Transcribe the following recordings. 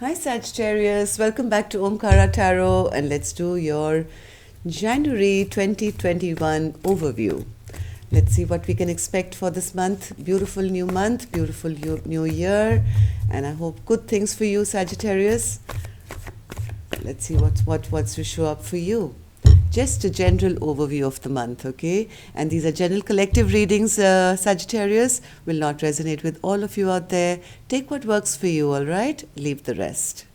Hi Sagittarius, welcome back to Omkara Tarot and let's do your January 2021 overview. Let's see what we can expect for this month. Beautiful new month, beautiful new year, and I hope good things for you, Sagittarius. Let's see what's to show up for you. Just a general overview of the month, okay? And these are general collective readings, Sagittarius. Will not resonate with all of you out there. Take what works for you, all right? Leave the rest.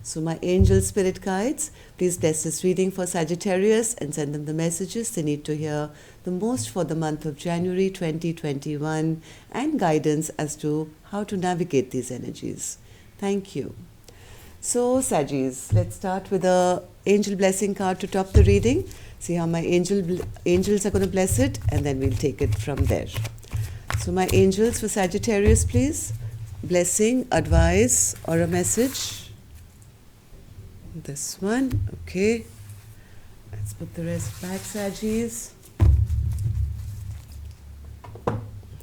So my angel spirit guides, please bless this reading for Sagittarius and send them the messages they need to hear the most for the month of January 2021 and guidance as to how to navigate these energies. Thank you. So Saggis, let's start with a angel blessing card to top the reading. See how my angels are going to bless it, and then we'll take it from there. So my angels for Sagittarius, please. Blessing, advice, or a message. This one, okay. Let's put the rest back, Saggis.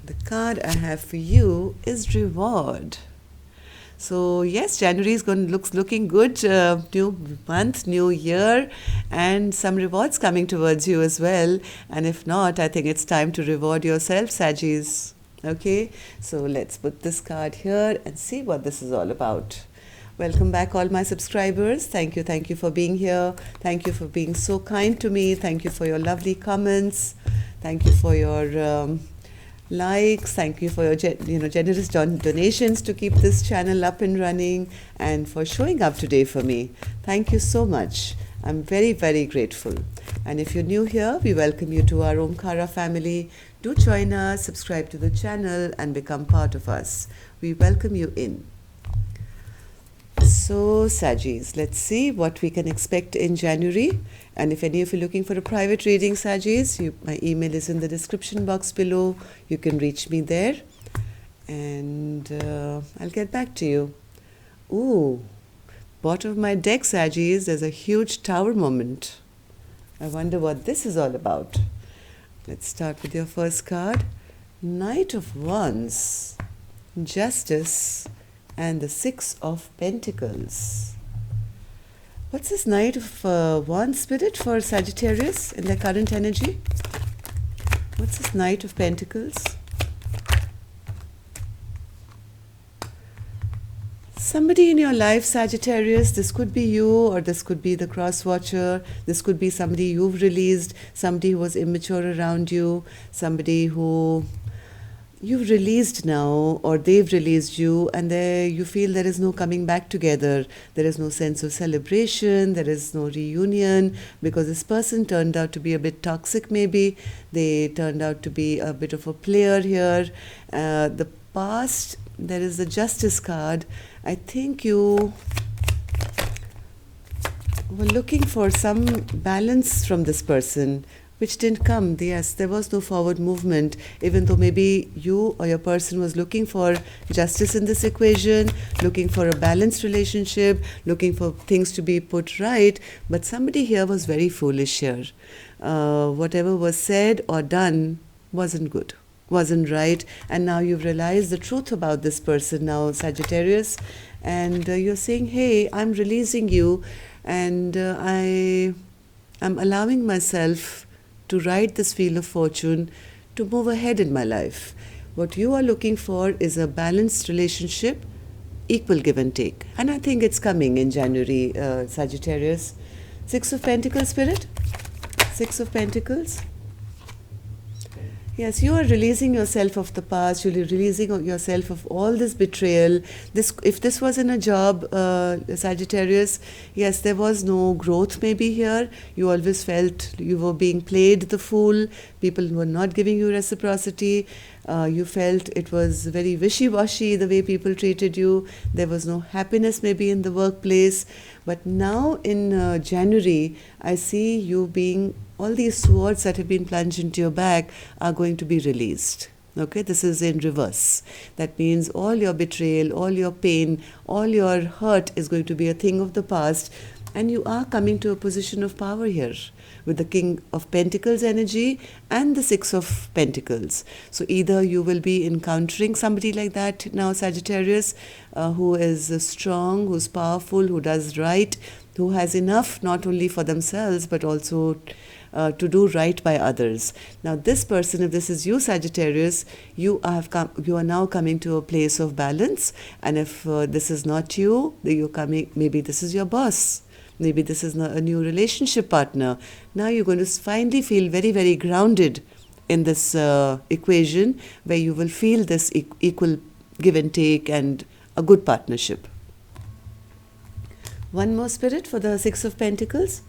The card I have for you is reward. So yes, January is looking good. New month, new year, and some rewards coming towards you as well. And if not, I think it's time to reward yourself, Saggis. Okay, so let's put this card here and see what this is all about. Welcome back, all my subscribers. Thank you for being here. Thank you for being so kind to me. Thank you for your lovely comments. Thank you for your likes. Thank you for your generous donations to keep this channel up and running, and for showing up today for me. Thank you so much. I'm very grateful. And if you're new here, we welcome you to our Omkara family. Do join us, subscribe to the channel, and become part of us. We welcome you in. So Saggis, let's see what we can expect in January. And if any of you are looking for a private reading, Saggis, my email is in the description box below. You can reach me there, and I'll get back to you. Ooh, bottom of my deck, Saggis, there's a huge tower moment. I wonder what this is all about. Let's start with your first card. Knight of Wands, Justice, and the Six of Pentacles. What's this Knight of Wands spirit for Sagittarius in their current energy? What's this Knight of Pentacles? Somebody in your life, Sagittarius, this could be you, or this could be the cross watcher. This could be somebody you've released, somebody who was immature around you, somebody who you've released now, or they've released you, and you feel there is no coming back together. There is no sense of celebration, there is no reunion, because this person turned out to be a bit toxic maybe. They turned out to be a bit of a player here. The past, there is the Justice card. I think you were looking for some balance from this person, which didn't come. Yes, there was no forward movement, even though maybe you or your person was looking for justice in this equation, looking for a balanced relationship, looking for things to be put right. But somebody here was very foolish here. Whatever was said or done wasn't good, wasn't right. And now you've realized the truth about this person now, Sagittarius. And you're saying, hey, I'm releasing you, and I'm allowing myself to ride this wheel of fortune, to move ahead in my life. What you are looking for is a balanced relationship, equal give and take. And I think it's coming in January, Sagittarius. Six of Pentacles, Spirit. Six of Pentacles. Yes, you are releasing yourself of the past. You're releasing yourself of all this betrayal. If this was in a job, Sagittarius, yes, there was no growth maybe here. You always felt you were being played the fool. People were not giving you reciprocity. You felt it was very wishy-washy the way people treated you. There was no happiness maybe in the workplace. But now in January, I see you being, all these swords that have been plunged into your back are going to be released. Okay, this is in reverse. That means all your betrayal, all your pain, all your hurt is going to be a thing of the past. And you are coming to a position of power here with the King of Pentacles energy and the Six of Pentacles. So either you will be encountering somebody like that now, Sagittarius, who is strong, who's powerful, who does right, who has enough not only for themselves but also to do right by others. Now this person, if this is you, Sagittarius, you are now coming to a place of balance. And if this is not you, you're coming, maybe this is your boss, maybe this is a new relationship partner. Now you're going to finally feel very, very grounded in this equation, where you will feel this equal give and take and a good partnership. One more, Spirit, for the Six of Pentacles.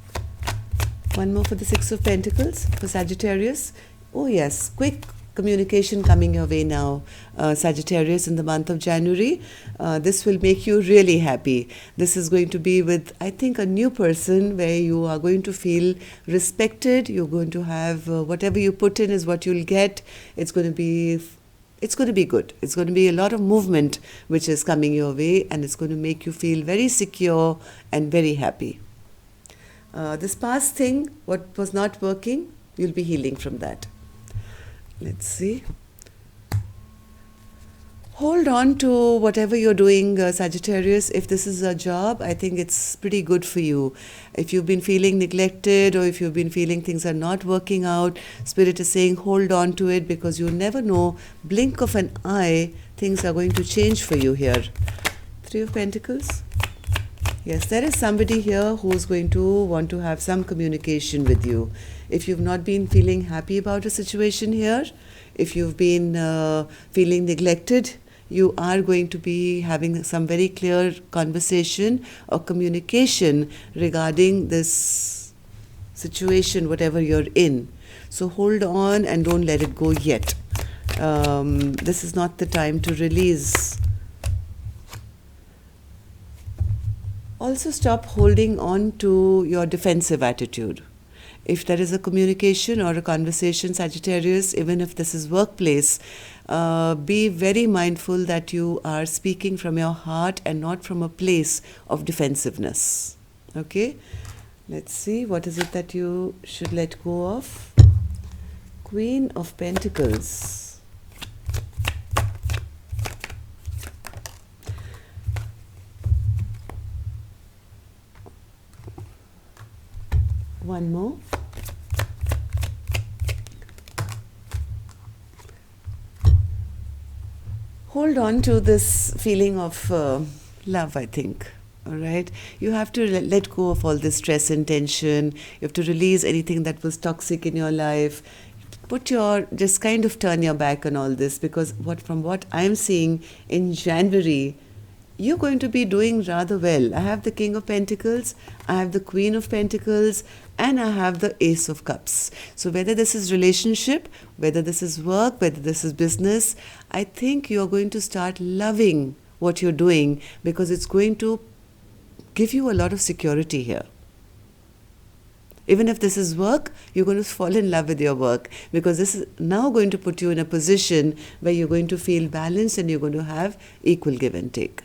One more for the Six of Pentacles for Sagittarius. Oh yes, quick communication coming your way now, Sagittarius, in the month of January. This will make you really happy. This is going to be with, I think, a new person where you are going to feel respected. You're going to have whatever you put in is what you'll get. It's going to be good. It's going to be a lot of movement which is coming your way, and it's going to make you feel very secure and very happy. This past thing, what was not working, you'll be healing from that. Let's see. Hold on to whatever you're doing, Sagittarius. If this is a job, I think it's pretty good for you. If you've been feeling neglected, or if you've been feeling things are not working out, Spirit is saying hold on to it, because you never know, blink of an eye, things are going to change for you here. Three of Pentacles. Yes, there is somebody here who's going to want to have some communication with you. If you've not been feeling happy about a situation here, if you've been feeling neglected, you are going to be having some very clear conversation or communication regarding this situation, whatever you're in. So hold on and don't let it go yet. This is not the time to release. Also, stop holding on to your defensive attitude. If there is a communication or a conversation, Sagittarius, even if this is workplace, be very mindful that you are speaking from your heart and not from a place of defensiveness. Okay? Let's see, what is it that you should let go of? Queen of Pentacles. One more. Hold on to this feeling of love, I think. All right. You have to let go of all this stress and tension. You have to release anything that was toxic in your life. Just kind of turn your back on all this, because from what I'm seeing in January, you're going to be doing rather well. I have the King of Pentacles, I have the Queen of Pentacles, and I have the Ace of Cups. So whether this is relationship, whether this is work, whether this is business, I think you're going to start loving what you're doing, because it's going to give you a lot of security here. Even if this is work, you're going to fall in love with your work, because this is now going to put you in a position where you're going to feel balanced and you're going to have equal give and take.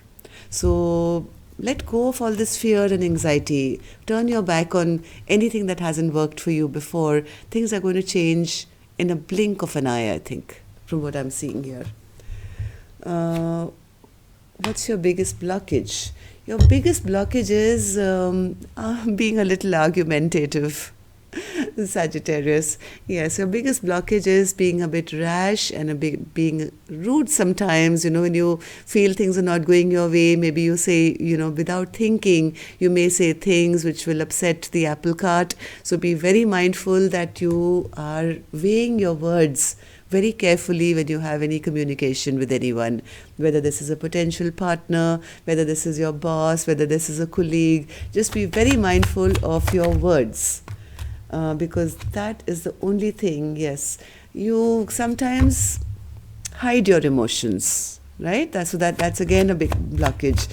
So let go of all this fear and anxiety. Turn your back on anything that hasn't worked for you before. Things are going to change in a blink of an eye, I think, from what I'm seeing here. What's your biggest blockage? Your biggest blockage is being a little argumentative, Sagittarius. Yes, your biggest blockage is being a bit rash and being rude sometimes. When you feel things are not going your way, maybe you say, without thinking, you may say things which will upset the apple cart. So be very mindful that you are weighing your words very carefully when you have any communication with anyone, whether this is a potential partner, whether this is your boss, whether this is a colleague. Just be very mindful of your words, because that is the only thing. Yes, you sometimes hide your emotions. right? That's again a big blockage.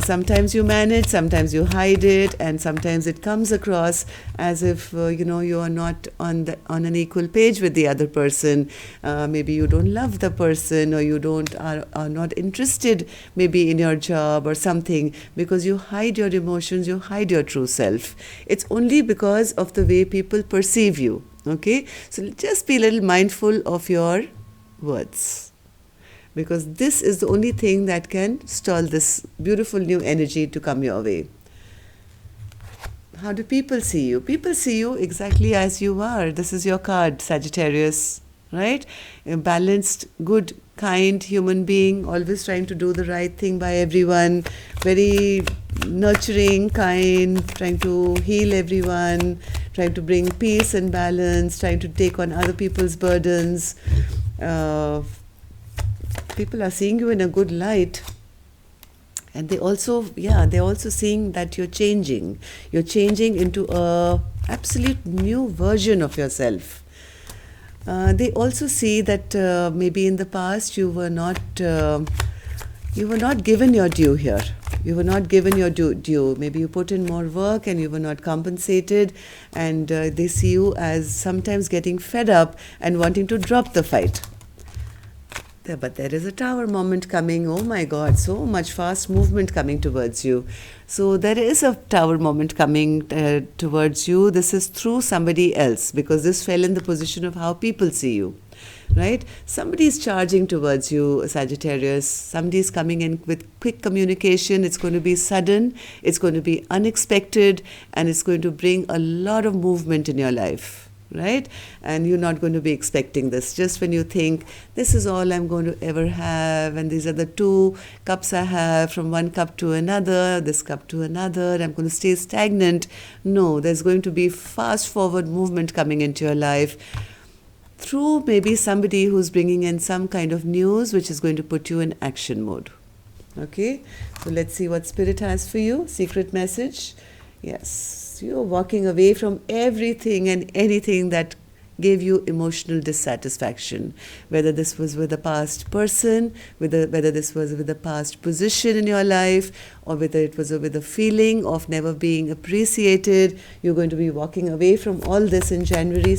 Sometimes you manage, sometimes you hide it, and sometimes it comes across as if you are not on an equal page with the other person. Maybe you don't love the person, or you are not interested maybe in your job or something, because you hide your emotions, you hide your true self. It's only because of the way people perceive you. Okay, so just be a little mindful of your words, because this is the only thing that can stall this beautiful new energy to come your way. How do people see you? People see you exactly as you are. This is your card, Sagittarius, right? A balanced, good, kind human being, always trying to do the right thing by everyone, very nurturing, kind, trying to heal everyone, trying to bring peace and balance, trying to take on other people's burdens. People are seeing you in a good light, and they're also seeing that you're changing into a absolute new version of yourself. They also see that maybe in the past you were not given your due here. You were not given your due. Maybe you put in more work and you were not compensated, and they see you as sometimes getting fed up and wanting to drop the fight. But there is a tower moment coming. Oh my God, so much fast movement coming towards you. So there is a tower moment coming towards you. This is through somebody else, because this fell in the position of how people see you, right? Somebody is charging towards you, Sagittarius. Somebody is coming in with quick communication. It's going to be sudden, it's going to be unexpected, and it's going to bring a lot of movement in your life. Right? And you're not going to be expecting this. Just when you think, this is all I'm going to ever have, and these are the 2 cups I have, from one cup to another, this cup to another, I'm going to stay stagnant. No, there's going to be fast forward movement coming into your life through maybe somebody who's bringing in some kind of news which is going to put you in action mode. Okay? So let's see what Spirit has for you. Secret message. Yes. You're walking away from everything and anything that gave you emotional dissatisfaction, whether this was with a past person, whether this was with a past position in your life, or whether it was with a feeling of never being appreciated. You're going to be walking away from all this in January,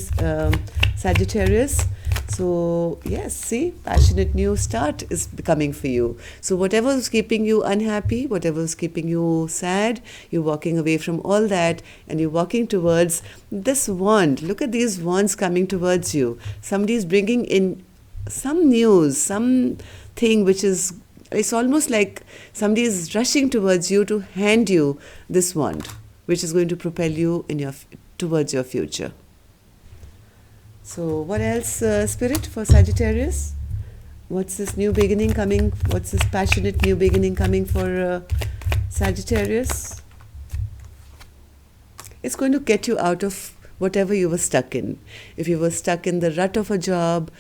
Sagittarius. So yes, see, passionate new start is coming for you. So whatever was keeping you unhappy, whatever was keeping you sad, you're walking away from all that, and you're walking towards this wand. Look at these wands coming towards you. Somebody is bringing in some news, something which is, it's almost like somebody is rushing towards you to hand you this wand, which is going to propel you towards your future. So what else, Spirit, for Sagittarius? What's this new beginning coming? What's this passionate new beginning coming for Sagittarius? It's going to get you out of whatever you were stuck in. If you were stuck in the rut of a job,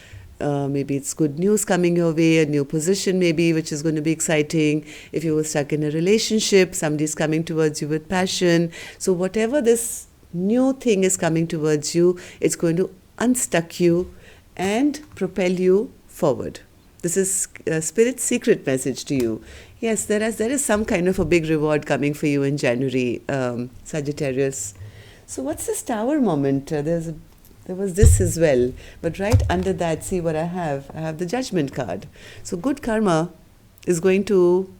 maybe it's good news coming your way, a new position maybe, which is going to be exciting. If you were stuck in a relationship, somebody's coming towards you with passion. So whatever this new thing is coming towards you, it's going to unstuck you and propel you forward. This is Spirit's secret message to you. Yes, there is some kind of a big reward coming for you in January, Sagittarius. So what's this tower moment? There was this as well, but right under that, see what I have. I have the Judgment card. So good karma is going to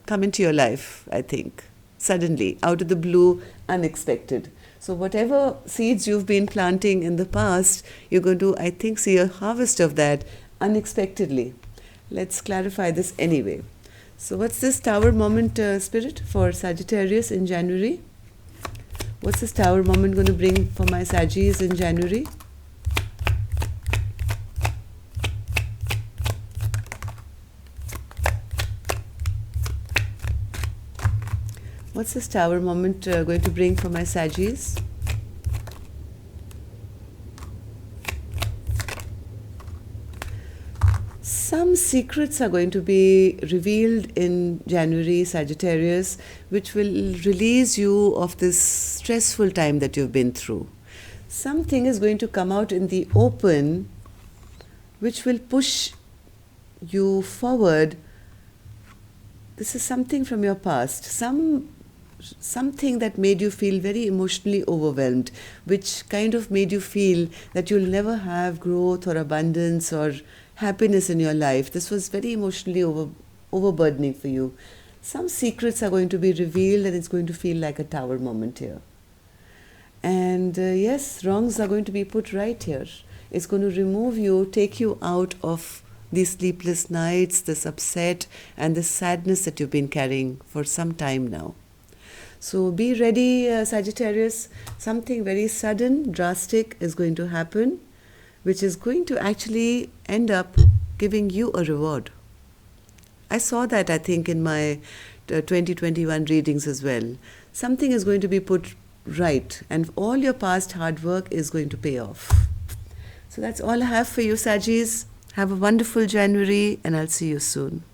come into your life, I think, suddenly, out of the blue, unexpected. So whatever seeds you've been planting in the past, you're going to, I think, see a harvest of that unexpectedly. Let's clarify this anyway. So what's this tower moment, Spirit, for Sagittarius in January? What's this tower moment going to bring for my Saggis in January? What's this tower moment going to bring for my Saggis? Some secrets are going to be revealed in January, Sagittarius, which will release you of this stressful time that you've been through. Something is going to come out in the open which will push you forward, this is something from your past, something that made you feel very emotionally overwhelmed, which kind of made you feel that you'll never have growth or abundance or happiness in your life. This was very emotionally overburdening for you. Some secrets are going to be revealed and it's going to feel like a tower moment here. And yes, wrongs are going to be put right here. It's going to remove you, take you out of these sleepless nights, this upset, and this sadness that you've been carrying for some time now. So be ready, Sagittarius. Something very sudden, drastic is going to happen, which is going to actually end up giving you a reward. I saw that, I think, in my 2021 readings as well. Something is going to be put right, and all your past hard work is going to pay off. So that's all I have for you, Sagis. Have a wonderful January, and I'll see you soon.